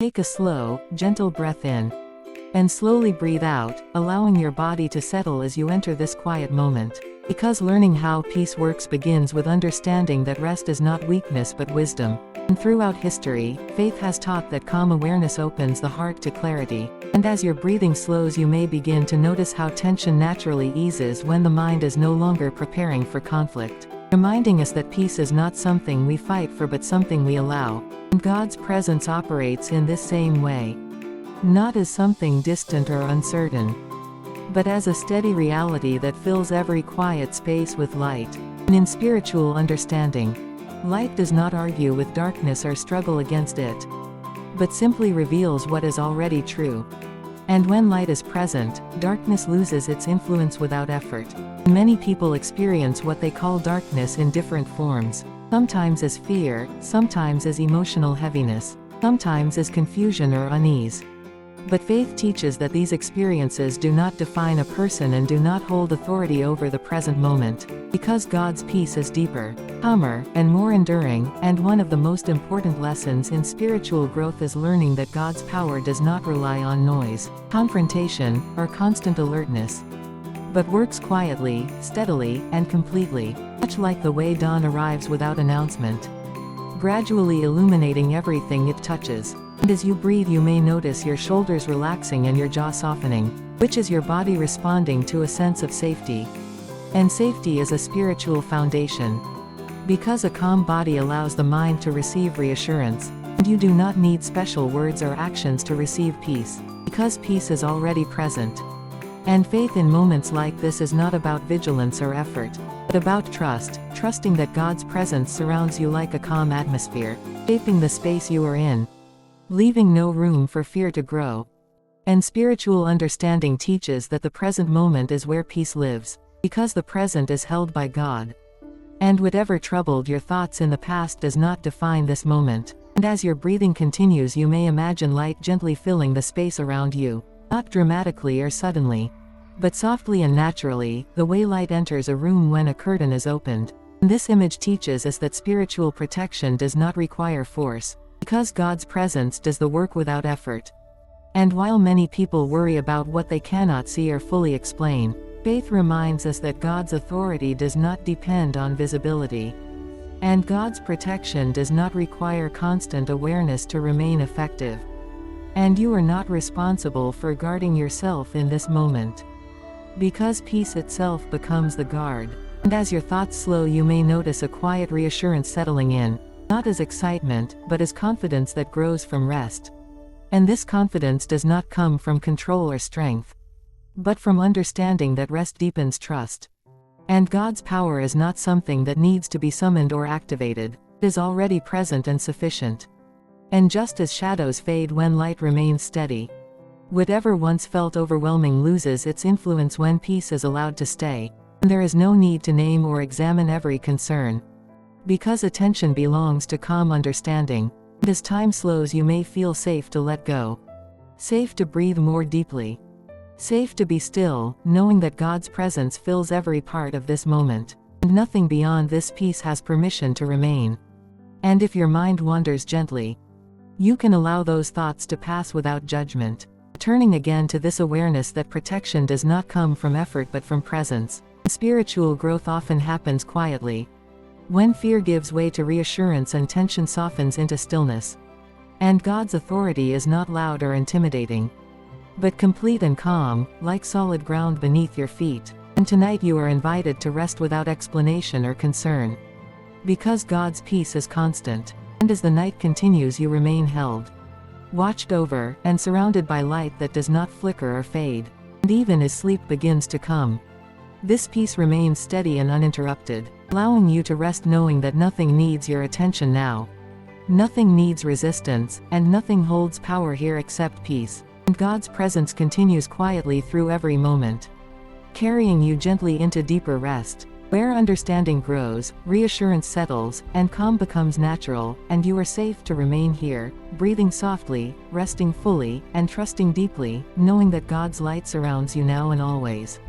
Take a slow, gentle breath in. And slowly breathe out, allowing your body to settle as you enter this quiet moment. Because learning how peace works begins with understanding that rest is not weakness but wisdom. And throughout history, faith has taught that calm awareness opens the heart to clarity. And as your breathing slows, you may begin to notice how tension naturally eases when the mind is no longer preparing for conflict, reminding us that peace is not something we fight for but something we allow. And God's presence operates in this same way. Not as something distant or uncertain, but as a steady reality that fills every quiet space with light. And in spiritual understanding, light does not argue with darkness or struggle against it, but simply reveals what is already true. And when light is present, darkness loses its influence without effort. Many people experience what they call darkness in different forms, sometimes as fear, sometimes as emotional heaviness, sometimes as confusion or unease. But faith teaches that these experiences do not define a person and do not hold authority over the present moment, because God's peace is deeper, calmer, and more enduring. And one of the most important lessons in spiritual growth is learning that God's power does not rely on noise, confrontation, or constant alertness, but works quietly, steadily, and completely, much like the way dawn arrives without announcement, gradually illuminating everything it touches. And as you breathe, you may notice your shoulders relaxing and your jaw softening, which is your body responding to a sense of safety. And safety is a spiritual foundation, because a calm body allows the mind to receive reassurance. And you do not need special words or actions to receive peace, because peace is already present. And faith in moments like this is not about vigilance or effort, but about trust, trusting that God's presence surrounds you like a calm atmosphere, shaping the space you are in, leaving no room for fear to grow. And spiritual understanding teaches that the present moment is where peace lives, because the present is held by God. And whatever troubled your thoughts in the past does not define this moment. And as your breathing continues, you may imagine light gently filling the space around you, not dramatically or suddenly, but softly and naturally, the way light enters a room when a curtain is opened. And this image teaches us that spiritual protection does not require force, because God's presence does the work without effort. And while many people worry about what they cannot see or fully explain, faith reminds us that God's authority does not depend on visibility. And God's protection does not require constant awareness to remain effective. And you are not responsible for guarding yourself in this moment, because peace itself becomes the guard. And as your thoughts slow, you may notice a quiet reassurance settling in, not as excitement, but as confidence that grows from rest. And this confidence does not come from control or strength, but from understanding that rest deepens trust. And God's power is not something that needs to be summoned or activated, it is already present and sufficient. And just as shadows fade when light remains steady, whatever once felt overwhelming loses its influence when peace is allowed to stay. And there is no need to name or examine every concern, because attention belongs to calm understanding. And as time slows, you may feel safe to let go, safe to breathe more deeply, safe to be still, knowing that God's presence fills every part of this moment, and nothing beyond this peace has permission to remain. And if your mind wanders gently, you can allow those thoughts to pass without judgment, turning again to this awareness that protection does not come from effort but from presence. Spiritual growth often happens quietly, when fear gives way to reassurance and tension softens into stillness. And God's authority is not loud or intimidating, but complete and calm, like solid ground beneath your feet. And tonight you are invited to rest without explanation or concern, because God's peace is constant. And as the night continues, you remain held, watched over, and surrounded by light that does not flicker or fade. And even as sleep begins to come, this peace remains steady and uninterrupted, allowing you to rest knowing that nothing needs your attention now. Nothing needs resistance, and nothing holds power here except peace. And God's presence continues quietly through every moment, carrying you gently into deeper rest, where understanding grows, reassurance settles, and calm becomes natural. And you are safe to remain here, breathing softly, resting fully, and trusting deeply, knowing that God's light surrounds you now and always.